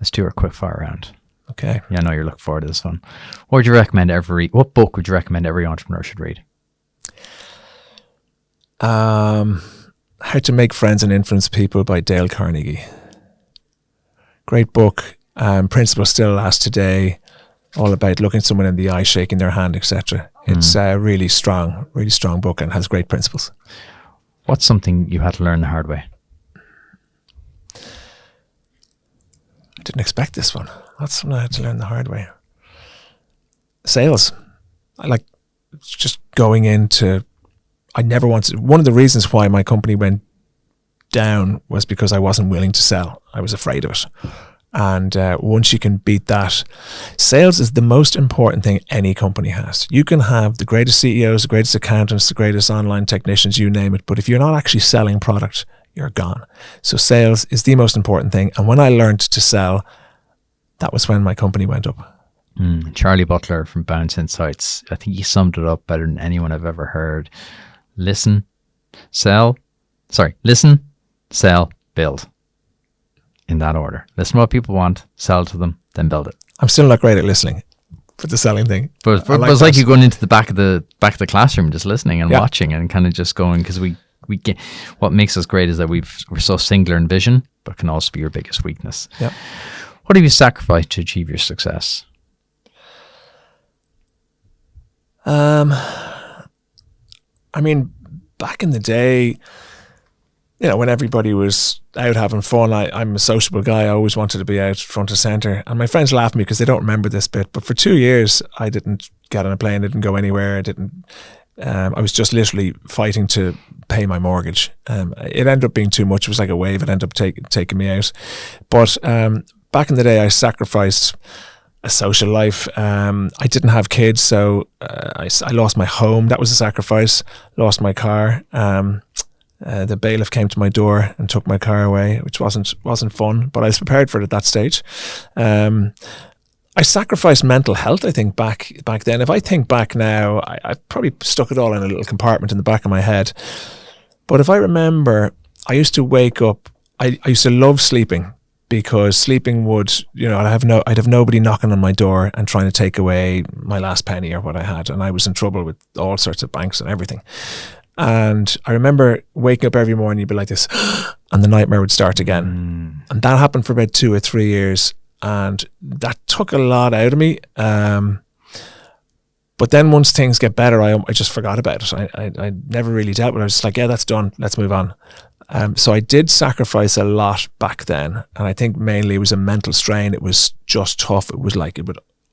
Let's do our quick fire round. Okay. Yeah, I know you're looking forward to this one. What book would you recommend every entrepreneur should read? How to Make Friends and Influence People by Dale Carnegie. Great book. Principles still last today. All about looking someone in the eye, shaking their hand, etc. It's a really strong book and has great principles. What's something you had to learn the hard way? I didn't expect this one. What's something I had to learn the hard way? Sales. I like just going into... I never wanted... One of the reasons why my company went down was because I wasn't willing to sell. I was afraid of it. And once you can beat that, sales is the most important thing any company has. You can have the greatest CEOs, the greatest accountants, the greatest online technicians, you name it. But if you're not actually selling product, you're gone. So sales is the most important thing. And when I learned to sell, that was when my company went up. Charlie Butler from Bounce Insights, I think he summed it up better than anyone I've ever heard. Listen, sell, build. In that order. Listen to what people want, sell to them, then build it. I'm still not great at listening for the selling thing. But it's like you going into the back of the classroom, just listening and watching and kind of just going, because we get, what makes us great is that we're so singular in vision, but can also be your biggest weakness. Yeah. What have you sacrificed to achieve your success? I mean, back in the day, you know, when everybody was out having fun, I'm a sociable guy. I always wanted to be out front and center. And my friends laugh at me because they don't remember this bit. But for 2 years, I didn't get on a plane, didn't go anywhere. I was just literally fighting to pay my mortgage. It ended up being too much. It was like a wave. It ended up taking me out. But back in the day, I sacrificed a social life. I didn't have kids, so I lost my home. That was a sacrifice. Lost my car. The bailiff came to my door and took my car away, which wasn't fun, but I was prepared for it at that stage. I sacrificed mental health, I think, back then. If I think back now, I probably stuck it all in a little compartment in the back of my head. But if I remember, I used to wake up, I used to love sleeping, because sleeping would, you know, I'd have nobody knocking on my door and trying to take away my last penny or what I had. And I was in trouble with all sorts of banks and everything. And I remember waking up every morning, you'd be like this, and the nightmare would start again. And that happened for about 2 or 3 years. And that took a lot out of me. But then once things get better, I just forgot about it. I never really dealt with it. I was just like, yeah, that's done. Let's move on. So I did sacrifice a lot back then. And I think mainly it was a mental strain. It was just tough. It was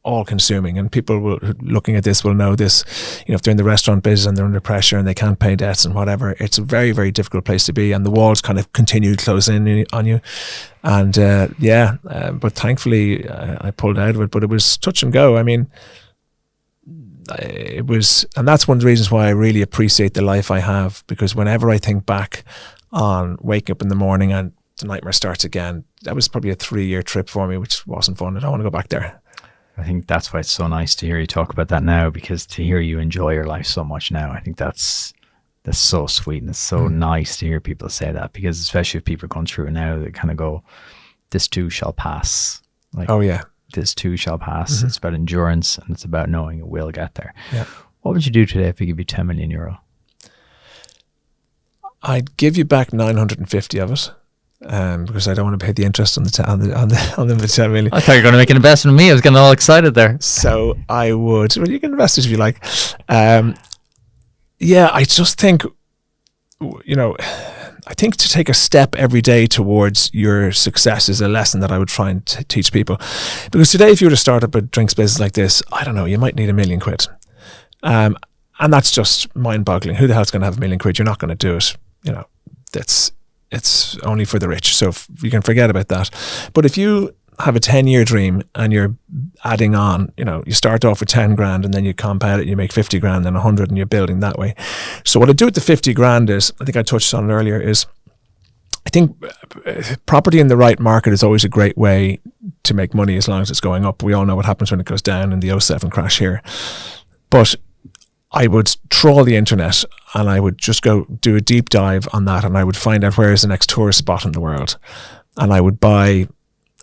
all consuming, and people looking at this will know this. You know, if they're in the restaurant business and they're under pressure and they can't pay debts and whatever, it's a very, very difficult place to be, and the walls kind of continue to close in on you. And but thankfully I pulled out of it, but it was touch and go. I mean, it was, and that's one of the reasons why I really appreciate the life I have, because whenever I think back on waking up in the morning and the nightmare starts again, that was probably a 3-year trip for me, which wasn't fun. I don't want to go back there. I think that's why it's so nice to hear you talk about that now, because to hear you enjoy your life so much now, I think that's so sweet, and it's so nice to hear people say that, because especially if people are going through it now, they kind of go, this too shall pass. Like, oh yeah, this too shall pass. It's about endurance, and it's about knowing it will get there. Yeah. What would you do today if we give you 10 million euro? I'd give you back 950 of it. Because I don't want to pay the interest on the 10 million. I thought you were going to make an investment in me. I was getting all excited there. So I would. Well, you can invest it if you like. I just think, you know, I think to take a step every day towards your success is a lesson that I would try and teach people. Because today, if you were to start up a drinks business like this, I don't know, you might need £1 million. And that's just mind-boggling. Who the hell's going to have £1 million? You're not going to do it. You know, it's only for the rich. So you can forget about that. But if you have a 10-year dream and you're adding on, you know, you start off with 10 grand and then you compound it and you make 50 grand and 100 and you're building that way. So what I do with the 50 grand is, I think I touched on it earlier, is I think property in the right market is always a great way to make money as long as it's going up. We all know what happens when it goes down in the 07 crash here. But I would trawl the internet and I would just go do a deep dive on that, and I would find out where is the next tourist spot in the world, and I would buy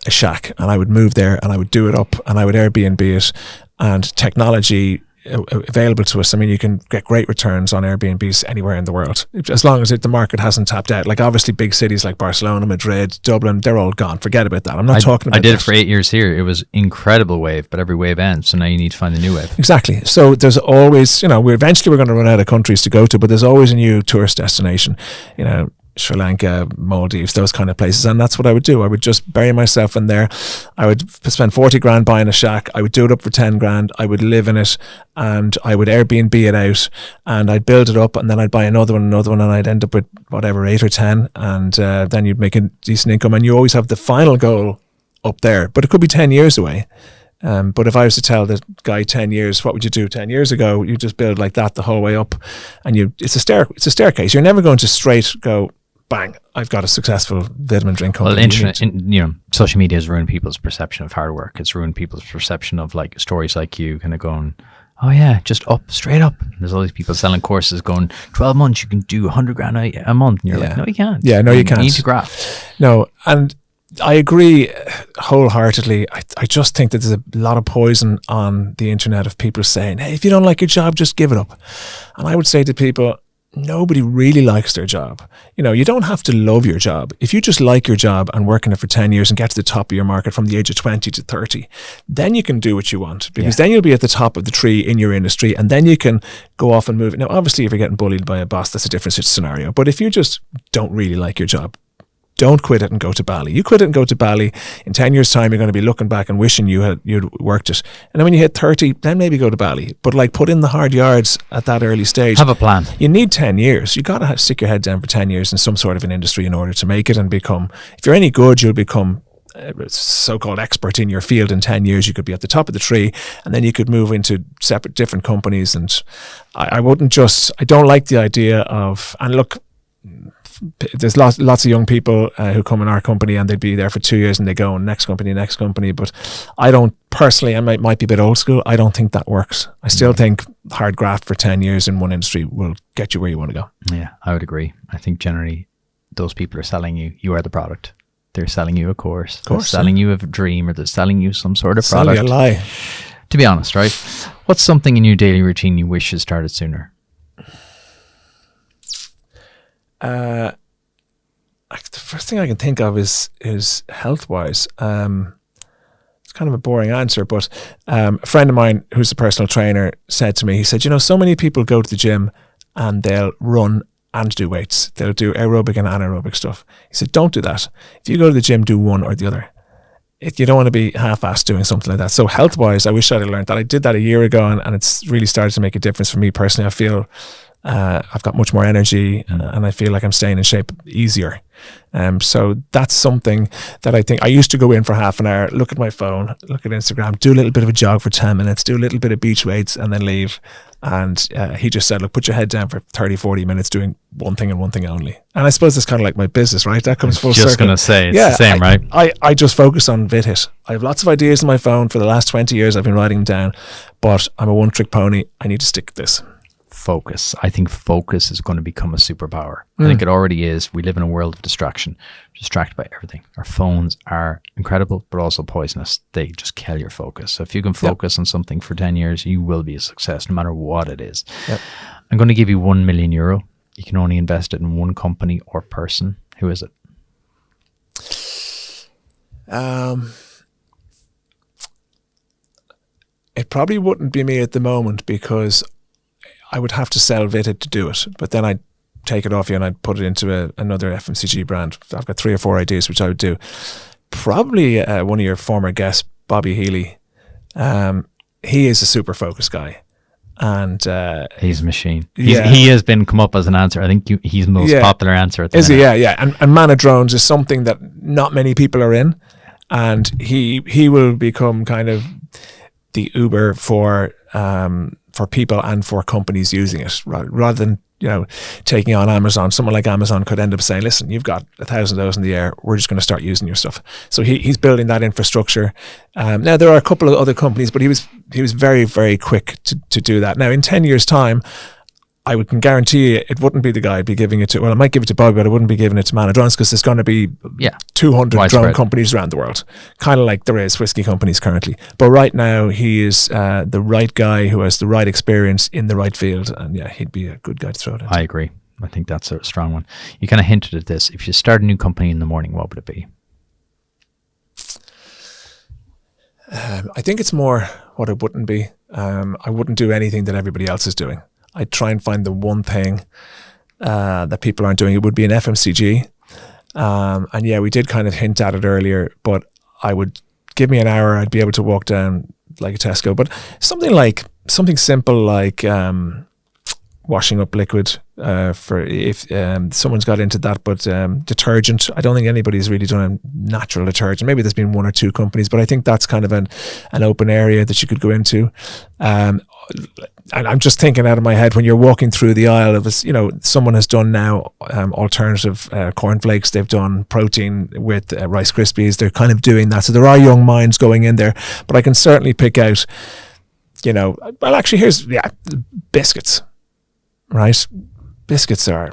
a shack, and I would move there, and I would do it up, and I would Airbnb it, and technology available to us. I mean, you can get great returns on Airbnbs anywhere in the world, as long as the market hasn't tapped out. Like obviously big cities like Barcelona, Madrid, Dublin, they're all gone. Forget about that. I'm not talking about I did that. it for 8 years here. It was incredible wave, but every wave ends. So now you need to find a new wave. Exactly. So there's always, we're going to run out of countries to go to, but there's always a new tourist destination, Sri Lanka, Maldives, those kind of places. And that's what I would do. I would just bury myself in there. I would spend 40 grand buying a shack. I would do it up for 10 grand. I would live in it, and I would Airbnb it out, and I'd build it up, and then I'd buy another one, and I'd end up with whatever, 8 or 10. And then you'd make a decent income, and you always have the final goal up there, but it could be 10 years away. But if I was to tell the guy 10 years, what would you do 10 years ago? You just build like that the whole way up, and it's a staircase. You're never going to straight go, bang, I've got a successful vitamin drink company. Well, internet, social media has ruined people's perception of hard work. It's ruined people's perception of like stories like you kind of going, oh yeah, just up, straight up. There's all these people selling courses going, 12 months, you can do 100 grand a month. And you're like, no, you can't. Yeah, no, you can't. You need to graft. No, and I agree wholeheartedly. I just think that there's a lot of poison on the internet of people saying, hey, if you don't like your job, just give it up. And I would say to people, nobody really likes their job. You don't have to love your job. If you just like your job and work in it for 10 years and get to the top of your market from the age of 20 to 30, then you can do what you want, because then you'll be at the top of the tree in your industry, and then you can go off and move. Now, obviously, if you're getting bullied by a boss, that's a different scenario. But if you just don't really like your job, don't quit it and go to Bali. You quit it and go to Bali, in 10 years' time, you're going to be looking back and wishing you'd worked it. And then when you hit 30, then maybe go to Bali. But like, put in the hard yards at that early stage. Have a plan. You need 10 years. You got to stick your head down for 10 years in some sort of an industry in order to make it and become, if you're any good, you'll become a so-called expert in your field. In 10 years, you could be at the top of the tree, and then you could move into separate, different companies. And I don't like the idea of, and look, there's lots of young people who come in our company, and they'd be there for 2 years and they go next company. But I don't personally, I might be a bit old school, I don't think that works. I still think hard graft for 10 years in one industry will get you where you want to go. Yeah, I would agree. I think generally those people are selling you are the product. They're selling you a course, they're selling you a dream, or they're selling you some sort of product. Selling a lie. To be honest, right? What's something in your daily routine you wish had started sooner? The first thing I can think of is health-wise. It's kind of a boring answer, but a friend of mine who's a personal trainer said to me, he said, so many people go to the gym and they'll run and do weights. They'll do aerobic and anaerobic stuff. He said, don't do that. If you go to the gym, do one or the other. You don't want to be half-assed doing something like that. So health-wise, I wish I'd have learned that. I did that a year ago, and it's really started to make a difference for me personally. I feel I've got much more energy, and I feel like I'm staying in shape easier. So that's something that I think I used to go in for half an hour, look at my phone, look at Instagram, do a little bit of a jog for 10 minutes, do a little bit of beach weights, and then leave. And he just said, look, put your head down for 30, 40 minutes doing one thing and one thing only. And I suppose it's kind of like my business, right? That comes full circle. Just going to say, it's the same, right? I just focus on VitHit. I have lots of ideas on my phone. For the last 20 years, I've been writing them down, but I'm a one-trick pony. I need to stick to this. Focus. I think focus is going to become a superpower. I think it already is. We live in a world of distraction, distracted by everything. Our phones are incredible, but also poisonous. They just kill your focus. So if you can focus on something for 10 years, you will be a success, no matter what it is. Yep. I'm going to give you €1 million. You can only invest it in one company or person. Who is it? It probably wouldn't be me at the moment, because I would have to sell VitHit to do it, but then I'd take it off you and I'd put it into another FMCG brand. I've got 3 or 4 ideas which I would do. Probably one of your former guests, Bobby Healy. He is a super focused guy, and he's a machine. He has been come up as an answer. I think he's the most popular answer at the minute. Is he? Yeah. And Man of Drones is something that not many people are in, and he will become kind of the Uber for people and for companies using it, rather than taking on Amazon. Someone like Amazon could end up saying, listen, you've got 1,000 of those in the air, we're just going to start using your stuff. So he's building that infrastructure. Now there are a couple of other companies, but he was very, very quick to do that. Now in 10 years time, I can guarantee you it wouldn't be the guy I'd be giving it to. Well, I might give it to Bobby, but I wouldn't be giving it to Man of Drums, because there's going to be 200 widespread drum companies around the world, kind of like there is whiskey companies currently. But right now, he is the right guy who has the right experience in the right field, and yeah, he'd be a good guy to throw it into. I agree. I think that's a strong one. You kind of hinted at this. If you start a new company in the morning, what would it be? I think it's more what it wouldn't be. I wouldn't do anything that everybody else is doing. I'd try and find the one thing that people aren't doing. It would be an FMCG. And yeah, we did kind of hint at it earlier, but I would give me an hour, I'd be able to walk down like a Tesco. But something simple like washing up liquid for if someone's got into that, but detergent. I don't think anybody's really done a natural detergent. Maybe there's been one or two companies, but I think that's kind of an open area that you could go into. And I'm just thinking out of my head, when you're walking through the aisle of, someone has done now alternative cornflakes. They've done protein with Rice Krispies. They're kind of doing that. So there are young minds going in there, but I can certainly pick out, well, actually, biscuits, right? Biscuits are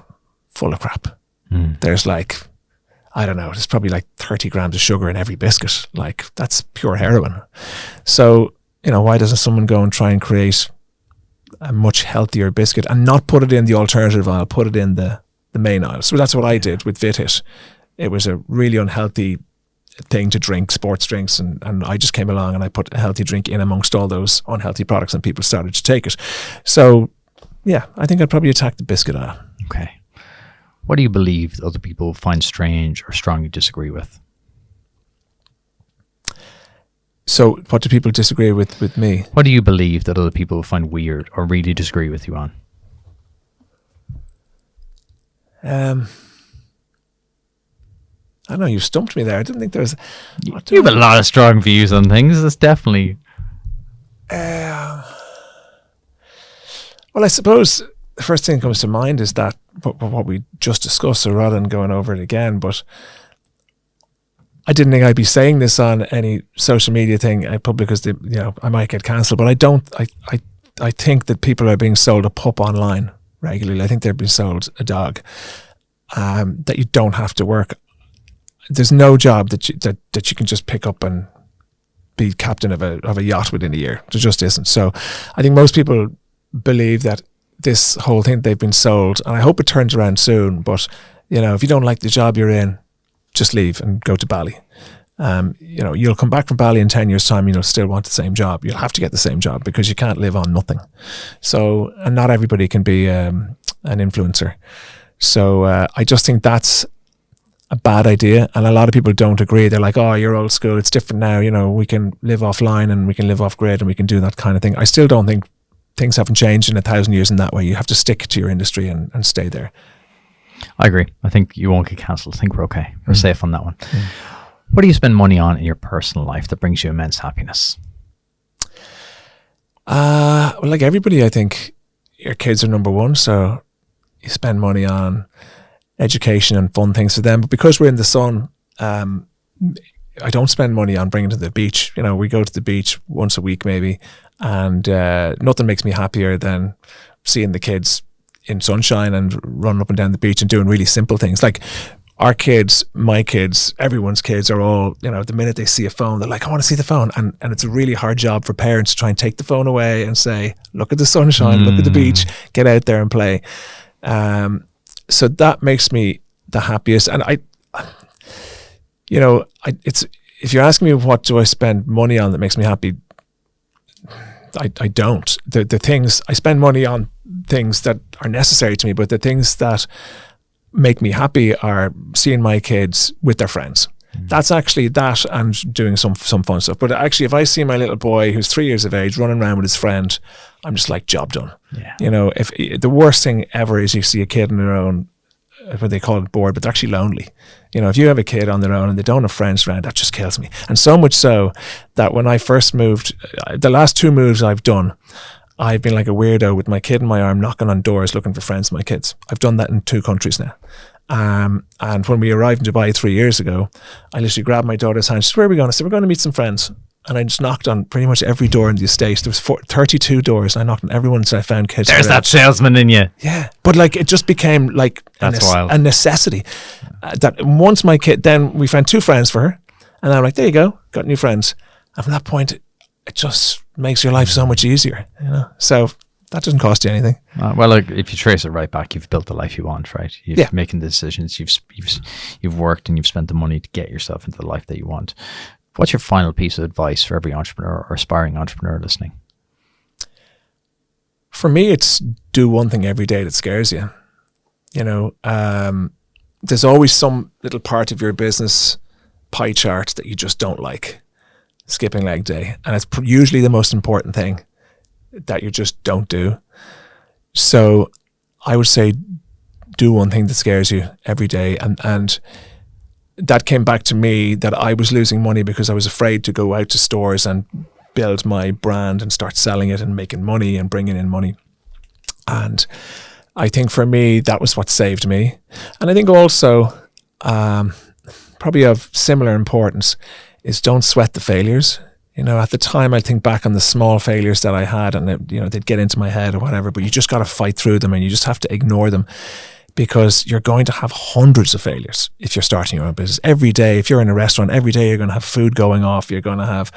full of crap. There's I don't know, there's probably 30 grams of sugar in every biscuit. That's pure heroin. So, why doesn't someone go and try and create a much healthier biscuit and not put it in the alternative aisle, put it in the main aisle? So that's what I did with VitHit. It was a really unhealthy thing to drink, sports drinks, and I just came along and I put a healthy drink in amongst all those unhealthy products, and people started to take it. So yeah, I think I'd probably attack the biscuit aisle. Okay. What do you believe that other people find strange or strongly disagree with? So what do people disagree with me? What do you believe that other people find weird or really disagree with you on? I don't know, you stumped me there. I didn't think there was... You have a lot of strong views on things. It's definitely... Well, I suppose the first thing that comes to mind is that what we just discussed, so rather than going over it again, but I didn't think I'd be saying this on any social media thing, probably because I might get cancelled, but I think that people are being sold a pup online regularly. I think they're being sold a dog, that you don't have to work. There's no job that you can just pick up and be captain of a yacht within a year. There just isn't. So I think most people believe that this whole thing they've been sold, and I hope it turns around soon, but if you don't like the job you're in, just leave and go to Bali. You'll come back from Bali in 10 years time and you'll still want the same job. You'll have to get the same job because you can't live on nothing. So, and not everybody can be an influencer. So I just think that's a bad idea, and a lot of people don't agree. They're like, oh, you're old school, it's different now, we can live offline and we can live off grid and we can do that kind of thing. I still don't think things haven't changed in 1,000 years in that way. You have to stick to your industry and stay there. I agree. I think you won't get cancelled. I think we're okay. We're safe on that one. What do you spend money on in your personal life that brings you immense happiness? Well, like everybody, I think your kids are number one. So you spend money on education and fun things for them. But because we're in the sun, I don't spend money on bringing to the beach. We go to the beach once a week maybe, and nothing makes me happier than seeing the kids in sunshine and running up and down the beach and doing really simple things. Like our kids, my kids, everyone's kids are all, the minute they see a phone, they're like, I want to see the phone. And it's a really hard job for parents to try and take the phone away and say, look at the sunshine, look at the beach, get out there and play. So that makes me the happiest. And if you're asking me what do I spend money on that makes me happy, I don't. The things I spend money on, things that are necessary to me, but the things that make me happy are seeing my kids with their friends. That's actually that, and doing some fun stuff. But actually, if I see my little boy who's 3 years of age running around with his friend, I'm just like, job done. Yeah. If the worst thing ever is you see a kid on their own, what they call it, bored, but they're actually lonely. If you have a kid on their own and they don't have friends around, that just kills me. And so much so that when I first moved, the last 2 moves I've done, I've been like a weirdo with my kid in my arm, knocking on doors, looking for friends for my kids. I've done that in 2 countries now. And when we arrived in Dubai 3 years ago, I literally grabbed my daughter's hand. She said, where are we going? I said, we're going to meet some friends. and I just knocked on pretty much every door in the estate. There was 32 doors, and I knocked on everyone until I found kids. There's that salesman in you. Yeah, but like it just became like a necessity. That once my kid, then we found 2 friends for her, and I'm like, there you go, got new friends. And from that point, it just makes your life so much easier, you know. So that doesn't cost you anything. Well, like, if you trace it right back, you've built the life you want, right? You've making the decisions. You've worked and you've spent the money to get yourself into the life that you want. What's your final piece of advice for every entrepreneur or aspiring entrepreneur listening? For me, it's do one thing every day that scares you. You know, there's always some little part of your business pie chart that you just don't like. Skipping leg day, and it's usually the most important thing that you just don't do. So I would say do one thing that scares you every day, and that came back to me that I was losing money because I was afraid to go out to stores and build my brand and start selling it and making money and bringing in money. And I think for me, that was what saved me. And I think also probably of similar importance is don't sweat the failures. You know, at the time, I think back on the small failures that I had, and they'd get into my head or whatever, but you just got to fight through them, and you just have to ignore them, because you're going to have hundreds of failures if you're starting your own business. Every day, if you're in a restaurant, every day you're going to have food going off. You're going to have,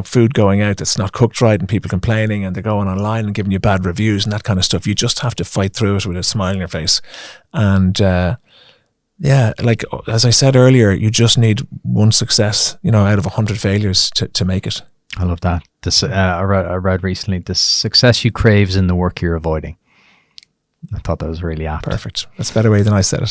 food going out that's not cooked right, and people complaining, and they're going online and giving you bad reviews and that kind of stuff. You just have to fight through it with a smile on your face. And like as I said earlier, you just need one success, out of 100 failures to make it. I love that. This I read recently, the success you crave is in the work you're avoiding. I thought that was really apt. Perfect. That's a better way than I said it.